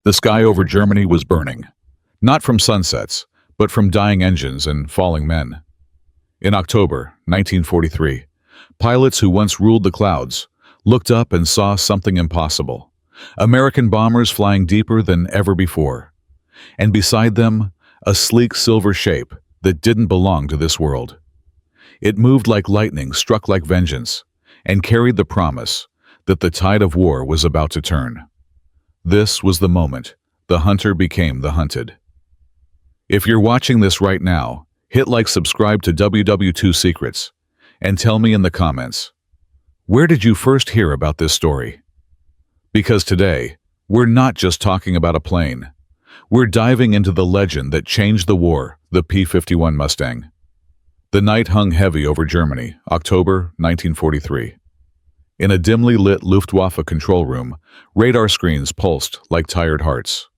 The sky over Germany was burning, not from sunsets, but from dying engines and falling men. In October 1943, pilots who once ruled the clouds looked up and saw something impossible. American bombers flying deeper than ever before, and beside them, a sleek silver shape that didn't belong to this world. It moved like lightning, struck like vengeance, and carried the promise that the tide of war was about to turn. This was the moment the hunter became the hunted. If you're watching this right now, hit like, subscribe to WW2 Secrets, and tell me in the comments, where did you first hear about this story? Because today, we're not just talking about a plane. We're diving into the legend that changed the war, the P-51 Mustang. The night hung heavy over Germany, October 1943. In a dimly lit Luftwaffe control room, radar screens pulsed like tired hearts.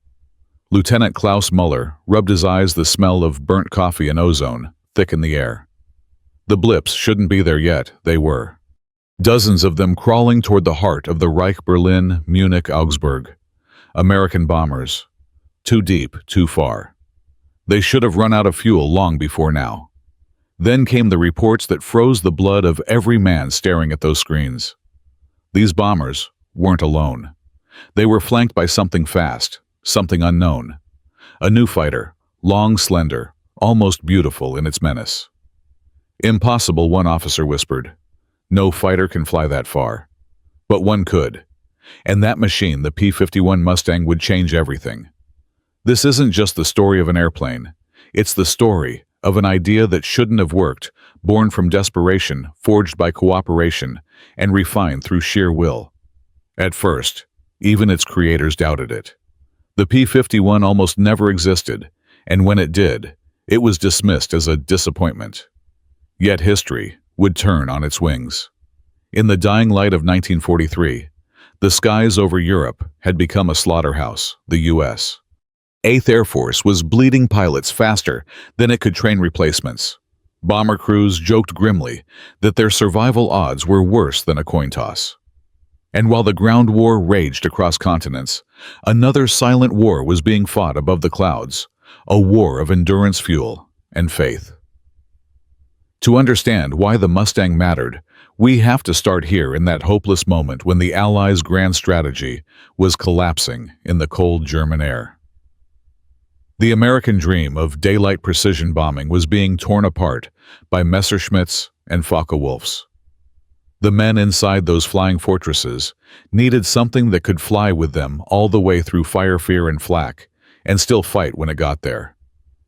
Lieutenant Klaus Muller rubbed his eyes. The smell of burnt coffee and ozone thick in the air. The blips shouldn't be there yet, they were. Dozens of them crawling toward the heart of the Reich: Berlin, Munich, Augsburg. American bombers. Too deep, too far. They should have run out of fuel long before now. Then came the reports that froze the blood of every man staring at those screens. These bombers weren't alone. They were flanked by something fast, something unknown. A new fighter, long, slender, almost beautiful in its menace. Impossible, one officer whispered. No fighter can fly that far. But one could. And that machine, the P-51 Mustang, would change everything. This isn't just the story of an airplane. It's the story of an idea that shouldn't have worked, born from desperation, forged by cooperation, and refined through sheer will. At first, even its creators doubted it. The P-51 almost never existed, and when it did, it was dismissed as a disappointment. Yet history would turn on its wings. In the dying light of 1943, the skies over Europe had become a slaughterhouse, the U.S. 8th Air Force was bleeding pilots faster than it could train replacements. Bomber crews joked grimly that their survival odds were worse than a coin toss. And while the ground war raged across continents, another silent war was being fought above the clouds, a war of endurance, fuel, and faith. To understand why the Mustang mattered, we have to start here, in that hopeless moment when the Allies' grand strategy was collapsing in the cold German air. The American dream of daylight precision bombing was being torn apart by Messerschmitts and Focke-Wulfs. The men inside those flying fortresses needed something that could fly with them all the way through fire, fear, and flak, and still fight when it got there.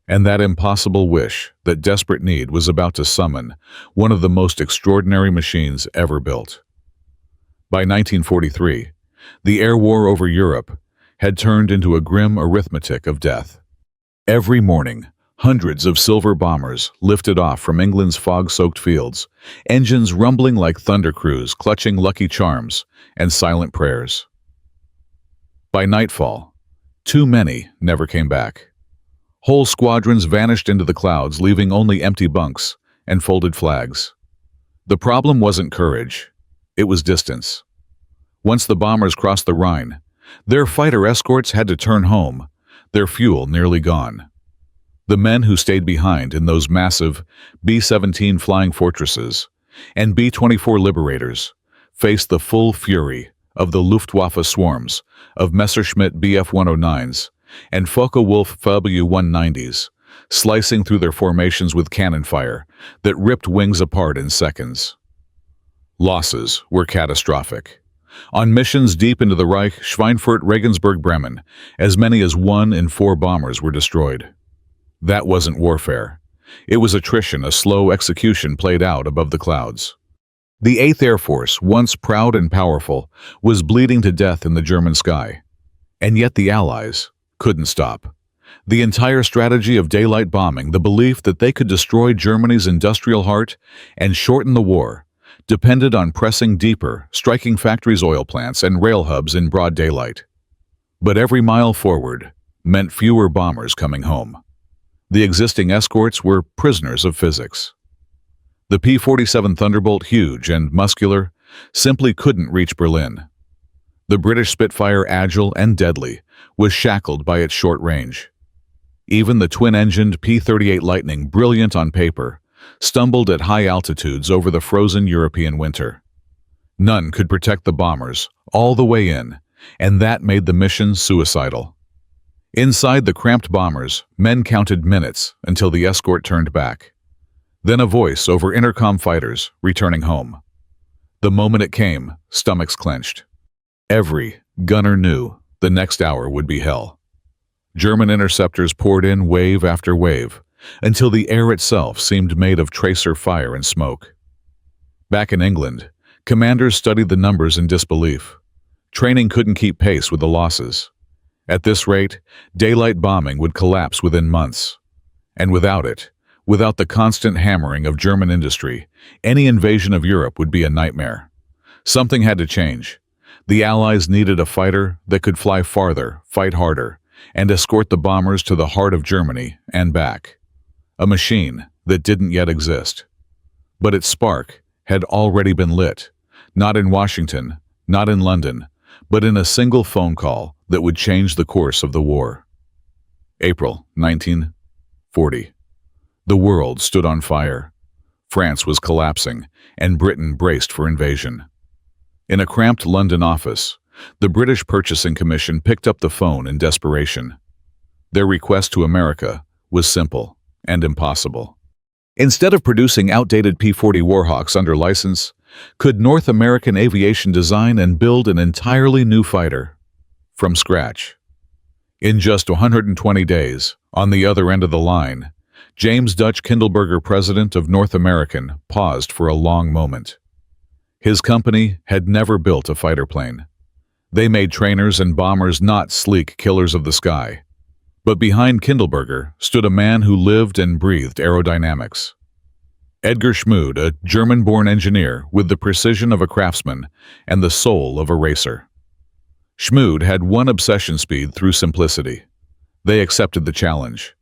And that impossible wish, that desperate need, was about to summon one of the most extraordinary machines ever built. By 1943, the air war over Europe had turned into a grim arithmetic of death. Every morning, hundreds of silver bombers lifted off from England's fog-soaked fields, engines rumbling like thunder crews, clutching Lucky Charms and silent prayers. By nightfall, too many never came back. Whole squadrons vanished into the clouds, leaving only empty bunks and folded flags. The problem wasn't courage, it was distance. Once the bombers crossed the Rhine, their fighter escorts had to turn home, their fuel nearly gone. The men who stayed behind in those massive B-17 flying fortresses and B-24 Liberators faced the full fury of the Luftwaffe swarms of Messerschmitt Bf-109s and Focke-Wulf W-190s, slicing through their formations with cannon fire that ripped wings apart in seconds. Losses were catastrophic. On missions deep into the Reich, Schweinfurt, Regensburg, Bremen, as many as 1 in 4 bombers were destroyed. That wasn't warfare. It was attrition, a slow execution played out above the clouds. The 8th Air Force, once proud and powerful, was bleeding to death in the German sky. And yet the Allies couldn't stop. The entire strategy of daylight bombing, the belief that they could destroy Germany's industrial heart and shorten the war, depended on pressing deeper, striking factories, oil plants, and rail hubs in broad daylight. But every mile forward meant fewer bombers coming home. The existing escorts were prisoners of physics. The P-47 Thunderbolt, huge and muscular, simply couldn't reach Berlin. The British Spitfire, agile and deadly, was shackled by its short range. Even the twin-engined P-38 Lightning, brilliant on paper, stumbled at high altitudes over the frozen European winter. None could protect the bombers, all the way in, and that made the mission suicidal. Inside the cramped bombers, men counted minutes until the escort turned back. Then a voice over intercom: fighters, returning home. The moment it came, stomachs clenched. Every gunner knew the next hour would be hell. German interceptors poured in wave after wave, until the air itself seemed made of tracer fire and smoke. Back in England, commanders studied the numbers in disbelief. Training couldn't keep pace with the losses. At this rate, daylight bombing would collapse within months. And without it, without the constant hammering of German industry, any invasion of Europe would be a nightmare. Something had to change. The Allies needed a fighter that could fly farther, fight harder, and escort the bombers to the heart of Germany and back. A machine that didn't yet exist. But its spark had already been lit, not in Washington, not in London, but in a single phone call that would change the course of the war. April 1940. The world stood on fire. France was collapsing, and Britain braced for invasion. In a cramped London office, the British Purchasing Commission picked up the phone in desperation. Their request to America was simple and impossible. Instead of producing outdated P-40 Warhawks under license, could North American Aviation design and build an entirely new fighter from scratch? In just 120 days, on the other end of the line, James Dutch Kindleberger, president of North American, paused for a long moment. His company had never built a fighter plane. They made trainers and bombers, not sleek killers of the sky. But behind Kindleberger stood a man who lived and breathed aerodynamics. Edgar Schmude, a German-born engineer with the precision of a craftsman and the soul of a racer. Schmude had one obsession: speed through simplicity. They accepted the challenge.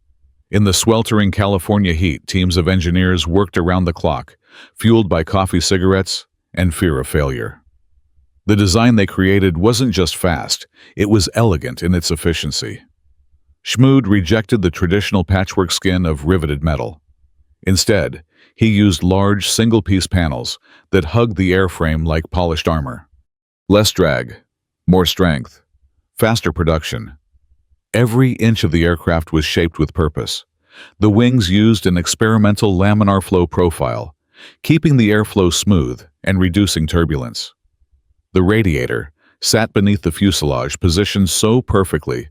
In the sweltering California heat, teams of engineers worked around the clock, fueled by coffee, cigarettes, and fear of failure. The design they created wasn't just fast, it was elegant in its efficiency. Schmude rejected the traditional patchwork skin of riveted metal. Instead, he used large, single-piece panels that hugged the airframe like polished armor. Less drag, more strength, faster production. Every inch of the aircraft was shaped with purpose. The wings used an experimental laminar flow profile, keeping the airflow smooth and reducing turbulence. The radiator sat beneath the fuselage, positioned so perfectly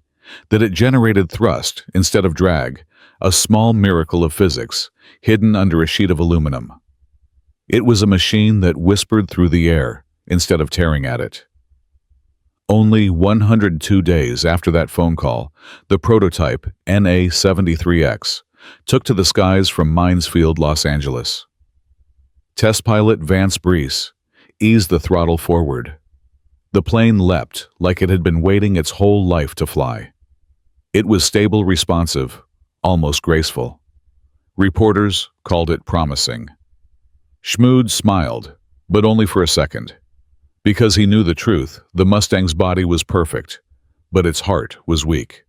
that it generated thrust instead of drag, a small miracle of physics hidden under a sheet of aluminum. It was a machine that whispered through the air instead of tearing at it. Only 102 days after that phone call, the prototype NA-73X took to the skies from Mines Field, Los Angeles. Test pilot Vance Breese eased the throttle forward. The plane leapt like it had been waiting its whole life to fly. It was stable, responsive, almost graceful. Reporters called it promising. Schmude smiled, but only for a second. Because he knew the truth, the Mustang's body was perfect, but its heart was weak.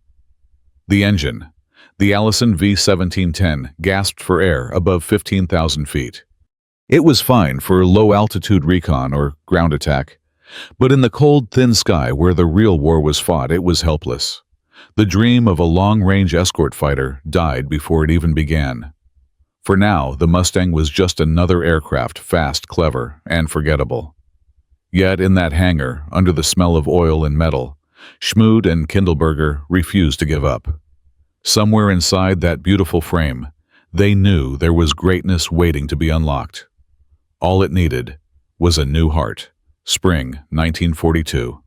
The engine, the Allison V1710, gasped for air above 15,000 feet. It was fine for low-altitude recon or ground attack, but in the cold, thin sky where the real war was fought, it was helpless. The dream of a long-range escort fighter died before it even began. For now, the Mustang was just another aircraft, fast, clever, and forgettable. Yet in that hangar, under the smell of oil and metal, Schmude and Kindleberger refused to give up. Somewhere inside that beautiful frame, they knew there was greatness waiting to be unlocked. All it needed was a new heart. Spring 1942.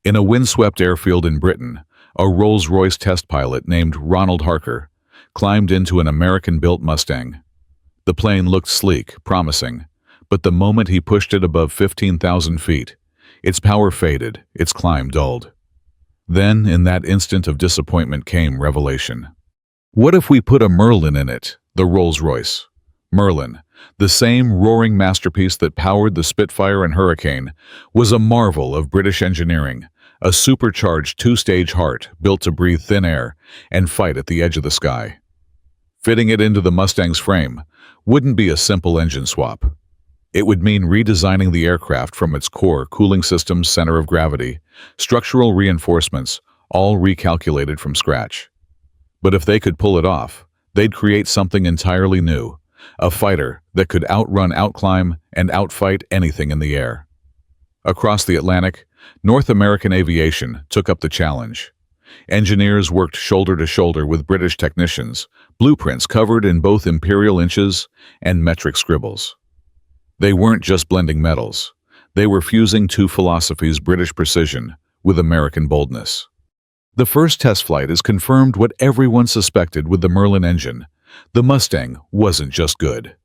In a windswept airfield in Britain, a Rolls-Royce test pilot named Ronald Harker climbed into an American-built Mustang. The plane looked sleek, promising, but the moment he pushed it above 15,000 feet, its power faded, its climb dulled. Then, in that instant of disappointment, came revelation. What if we put a Merlin in it, the Rolls-Royce? Merlin, The same roaring masterpiece that powered the Spitfire and Hurricane was a marvel of British engineering, a supercharged two-stage heart built to breathe thin air and fight at the edge of the sky. Fitting it into the Mustang's frame wouldn't be a simple engine swap. It would mean redesigning the aircraft from its core, cooling systems, center of gravity, structural reinforcements, all recalculated from scratch. But if they could pull it off, they'd create something entirely new, a fighter that could outrun, outclimb, and outfight anything in the air. Across the Atlantic, North American Aviation took up the challenge. Engineers worked shoulder to shoulder with British technicians, blueprints covered in both imperial inches and metric scribbles. They weren't just blending metals. They were fusing two philosophies: British precision with American boldness. The first test flight has confirmed what everyone suspected with the Merlin engine. The Mustang wasn't just good.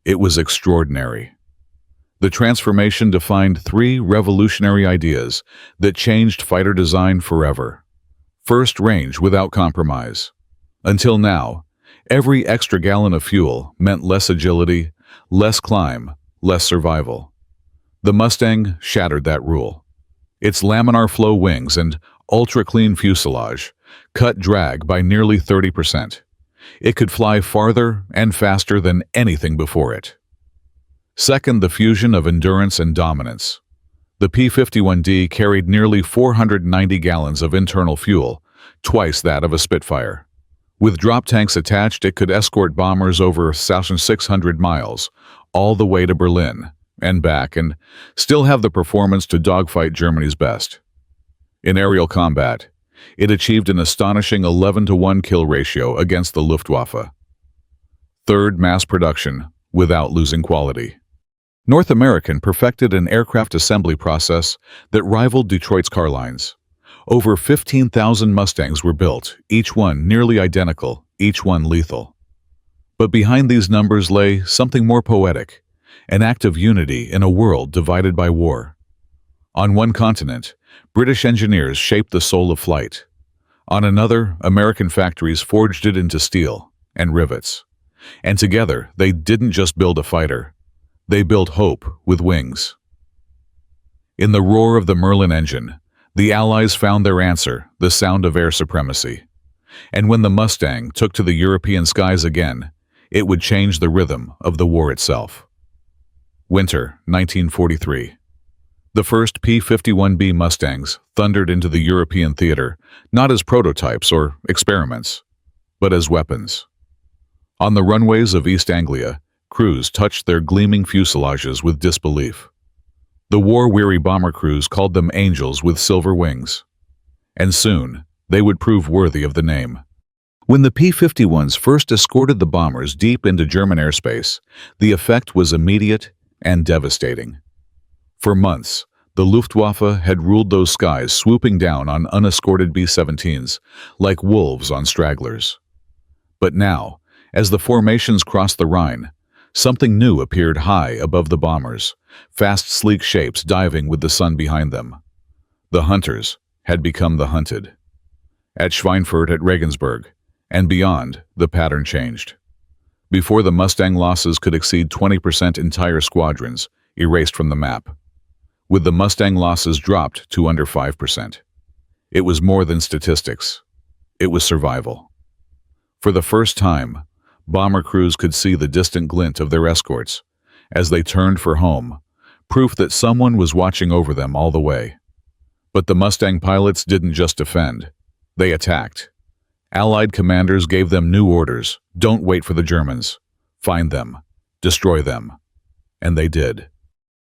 It was extraordinary. The transformation defined three revolutionary ideas that changed fighter design forever. First, range without compromise. Until now, every extra gallon of fuel meant less agility, less climb, less survival. The Mustang shattered that rule. Its laminar flow wings and ultra-clean fuselage cut drag by nearly 30%. It could fly farther and faster than anything before it. Second, the fusion of endurance and dominance. The P-51D carried nearly 490 gallons of internal fuel, twice that of a Spitfire. With drop tanks attached, it could escort bombers over 1,600 miles, all the way to Berlin and back, and still have the performance to dogfight Germany's best. In aerial combat, it achieved an astonishing 11-to-1 kill ratio against the Luftwaffe. Third, mass production without losing quality. North American perfected an aircraft assembly process that rivaled Detroit's car lines. Over 15,000 Mustangs were built, each one nearly identical, each one lethal. But behind these numbers lay something more poetic, an act of unity in a world divided by war. On one continent, British engineers shaped the soul of flight. On another, American factories forged it into steel and rivets. And together, they didn't just build a fighter. They built hope with wings. In the roar of the Merlin engine, the Allies found their answer, the sound of air supremacy. And when the Mustang took to the European skies again, it would change the rhythm of the war itself. Winter, 1943. The first P-51B Mustangs thundered into the European theater, not as prototypes or experiments, but as weapons. On the runways of East Anglia, crews touched their gleaming fuselages with disbelief. The war-weary bomber crews called them angels with silver wings. And soon, they would prove worthy of the name. When the P-51s first escorted the bombers deep into German airspace, the effect was immediate and devastating. For months, the Luftwaffe had ruled those skies, swooping down on unescorted B-17s like wolves on stragglers. But now, as the formations crossed the Rhine, something new appeared high above the bombers, fast, sleek shapes diving with the sun behind them. The hunters had become the hunted. At Schweinfurt, at Regensburg, and beyond, the pattern changed. Before the Mustang losses could exceed 20%, entire squadrons erased from the map. With the Mustang losses dropped to under 5%. It was more than statistics. It was survival. For the first time, bomber crews could see the distant glint of their escorts as they turned for home, proof that someone was watching over them all the way. But the Mustang pilots didn't just defend. They attacked. Allied commanders gave them new orders. Don't wait for the Germans. Find them. Destroy them. And they did.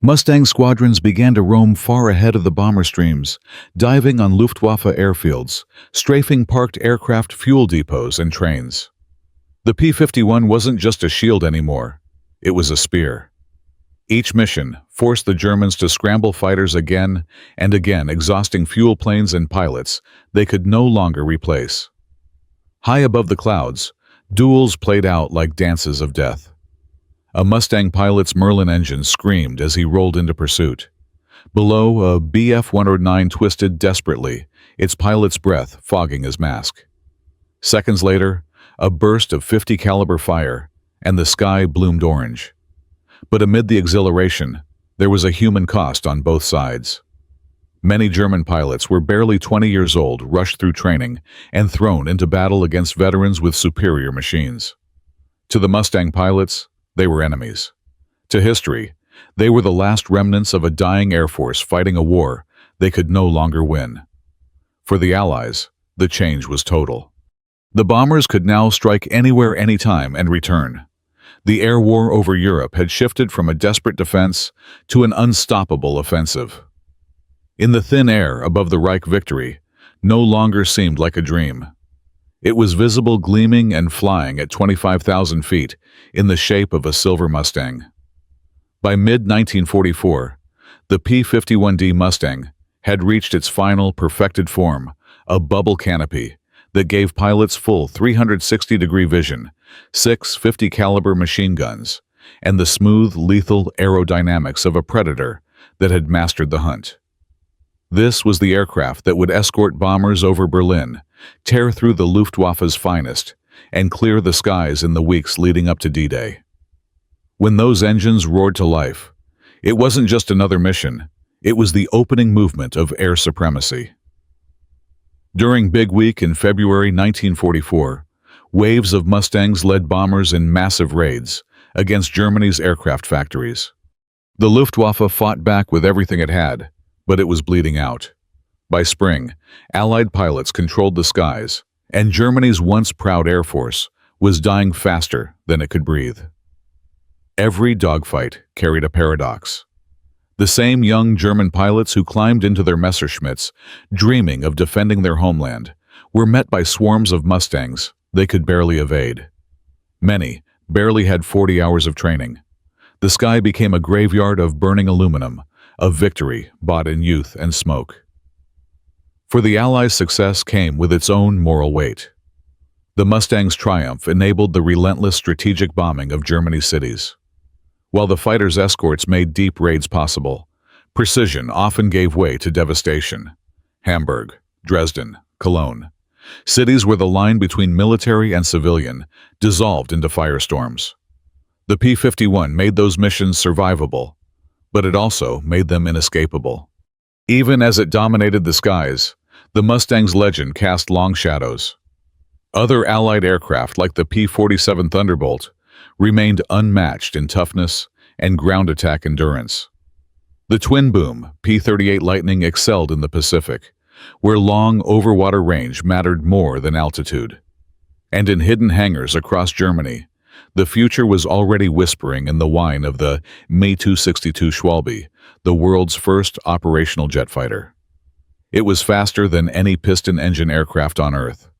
Mustang squadrons began to roam far ahead of the bomber streams, diving on Luftwaffe airfields, strafing parked aircraft fuel depots and trains. The P-51 wasn't just a shield anymore. It was a spear. Each mission forced the Germans to scramble fighters again and again, exhausting fuel planes and pilots they could no longer replace. High above the clouds, duels played out like dances of death. A Mustang pilot's Merlin engine screamed as he rolled into pursuit. Below, a Bf-109 twisted desperately, its pilot's breath fogging his mask. Seconds later, a burst of .50 caliber fire, and the sky bloomed orange. But amid the exhilaration, there was a human cost on both sides. Many German pilots were barely 20 years old, rushed through training, and thrown into battle against veterans with superior machines. To the Mustang pilots, they were enemies. To history, they were the last remnants of a dying air force fighting a war they could no longer win. For the Allies, the change was total. The bombers could now strike anywhere, anytime, and return. The air war over Europe had shifted from a desperate defense to an unstoppable offensive. In the thin air above the Reich victory, no longer seemed like a dream. It was visible, gleaming and flying at 25,000 feet in the shape of a silver Mustang. By mid-1944, the P-51 Mustang had reached its final perfected form, a bubble canopy that gave pilots full 360-degree vision, 6 50-caliber machine guns, and the smooth, lethal aerodynamics of a Predator that had mastered the hunt. This was the aircraft that would escort bombers over Berlin, tear through the Luftwaffe's finest, and clear the skies in the weeks leading up to D-Day. When those engines roared to life, it wasn't just another mission, it was the opening movement of air supremacy. During Big Week in February 1944, waves of Mustangs led bombers in massive raids against Germany's aircraft factories. The Luftwaffe fought back with everything it had, but it was bleeding out. By spring, Allied pilots controlled the skies, and Germany's once proud Air Force was dying faster than it could breathe. Every dogfight carried a paradox. The same young German pilots who climbed into their Messerschmitts, dreaming of defending their homeland, were met by swarms of Mustangs they could barely evade. Many barely had 40 hours of training. The sky became a graveyard of burning aluminum, of victory bought in youth and smoke. For the Allies' success came with its own moral weight. The Mustang's triumph enabled the relentless strategic bombing of Germany's cities. While the fighters' escorts made deep raids possible, precision often gave way to devastation. Hamburg, Dresden, Cologne. Cities where the line between military and civilian dissolved into firestorms. The P-51 made those missions survivable, but it also made them inescapable. Even as it dominated the skies, the Mustang's legend cast long shadows. Other Allied aircraft, like the P-47 Thunderbolt, remained unmatched in toughness and ground attack endurance. The twin-boom P-38 Lightning excelled in the Pacific, where long overwater range mattered more than altitude. And in hidden hangars across Germany, the future was already whispering in the whine of the Me-262 Schwalbe, the world's first operational jet fighter. It was faster than any piston-engine aircraft on Earth.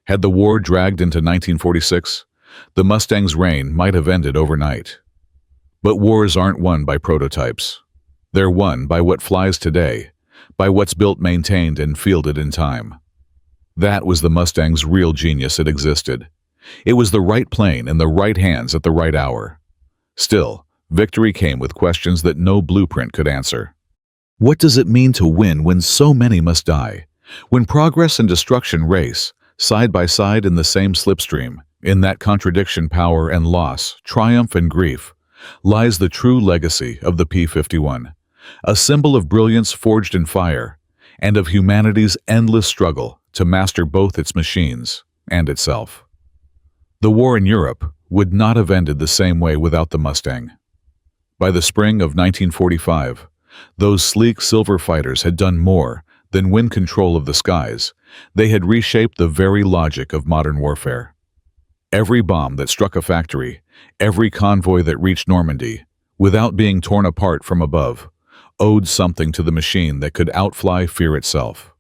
Had the war dragged into 1946, the Mustang's reign might have ended overnight. But wars aren't won by prototypes. They're won by what flies today, by what's built, maintained, and fielded in time. That was the Mustang's real genius. It existed. It was the right plane in the right hands at the right hour. Still, victory came with questions that no blueprint could answer. What does it mean to win when so many must die? When progress and destruction race, side by side in the same slipstream, in that contradiction, power and loss, triumph and grief, lies the true legacy of the P-51, a symbol of brilliance forged in fire, and of humanity's endless struggle to master both its machines and itself. The war in Europe would not have ended the same way without the Mustang. By the spring of 1945, those sleek silver fighters had done more than win control of the skies. They had reshaped the very logic of modern warfare. Every bomb that struck a factory, every convoy that reached Normandy, without being torn apart from above, owed something to the machine that could outfly fear itself.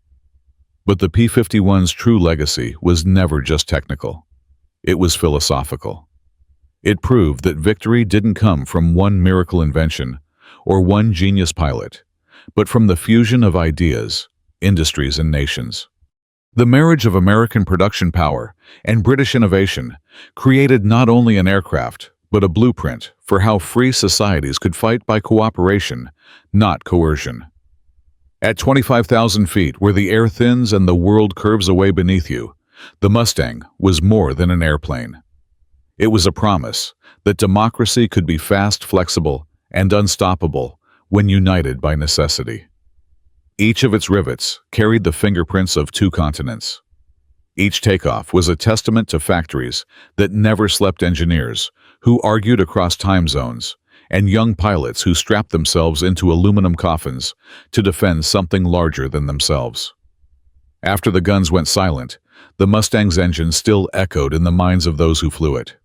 But the P-51's true legacy was never just technical. It was philosophical. It proved that victory didn't come from one miracle invention or one genius pilot, but from the fusion of ideas, industries, and nations. The marriage of American production power and British innovation created not only an aircraft, but a blueprint for how free societies could fight by cooperation, not coercion. At 25,000 feet, where the air thins and the world curves away beneath you, the Mustang was more than an airplane. It was a promise that democracy could be fast, flexible, and unstoppable when united by necessity. Each of its rivets carried the fingerprints of two continents. Each takeoff was a testament to factories that never slept, engineers who argued across time zones, and young pilots who strapped themselves into aluminum coffins to defend something larger than themselves. After the guns went silent, the Mustang's engine still echoed in the minds of those who flew it.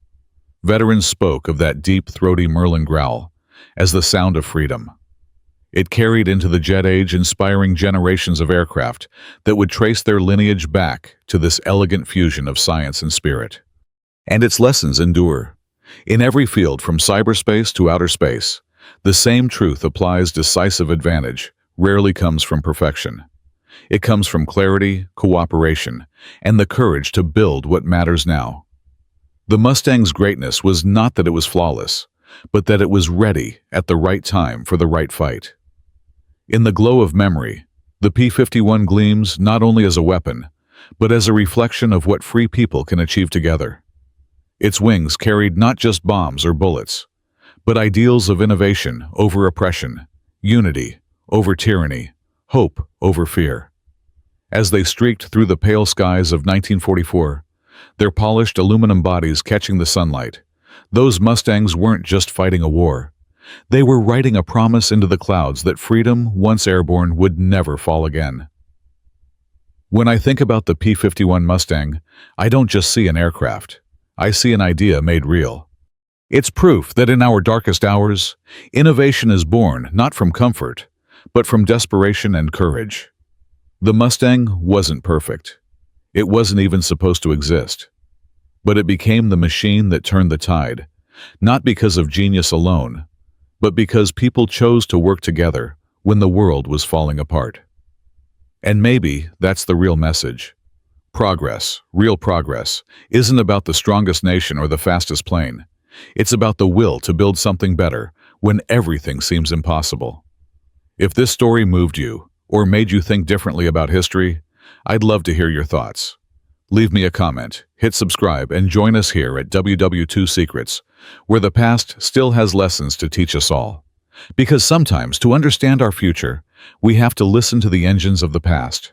Veterans spoke of that deep, throaty Merlin growl as the sound of freedom. It carried into the jet age, inspiring generations of aircraft that would trace their lineage back to this elegant fusion of science and spirit. And its lessons endure. In every field, from cyberspace to outer space, the same truth applies: decisive advantage rarely comes from perfection. It comes from clarity, cooperation, and the courage to build what matters now. The Mustang's greatness was not that it was flawless, but that it was ready at the right time for the right fight. In the glow of memory, the P-51 gleams not only as a weapon, but as a reflection of what free people can achieve together. Its wings carried not just bombs or bullets, but ideals of innovation over oppression, unity over tyranny, hope over fear. As they streaked through the pale skies of 1944, their polished aluminum bodies catching the sunlight, those Mustangs weren't just fighting a war. They were writing a promise into the clouds that freedom, once airborne, would never fall again. When I think about the P-51 Mustang, I don't just see an aircraft. I see an idea made real. It's proof that in our darkest hours, innovation is born not from comfort, but from desperation and courage. The Mustang wasn't perfect. It wasn't even supposed to exist. But it became the machine that turned the tide, not because of genius alone, but because people chose to work together when the world was falling apart. And maybe that's the real message. Progress, real progress, isn't about the strongest nation or the fastest plane. It's about the will to build something better when everything seems impossible. If this story moved you or made you think differently about history, I'd love to hear your thoughts. Leave me a comment, hit subscribe, and join us here at WW2 Secrets, where the past still has lessons to teach us all. Because sometimes, to understand our future, we have to listen to the engines of the past.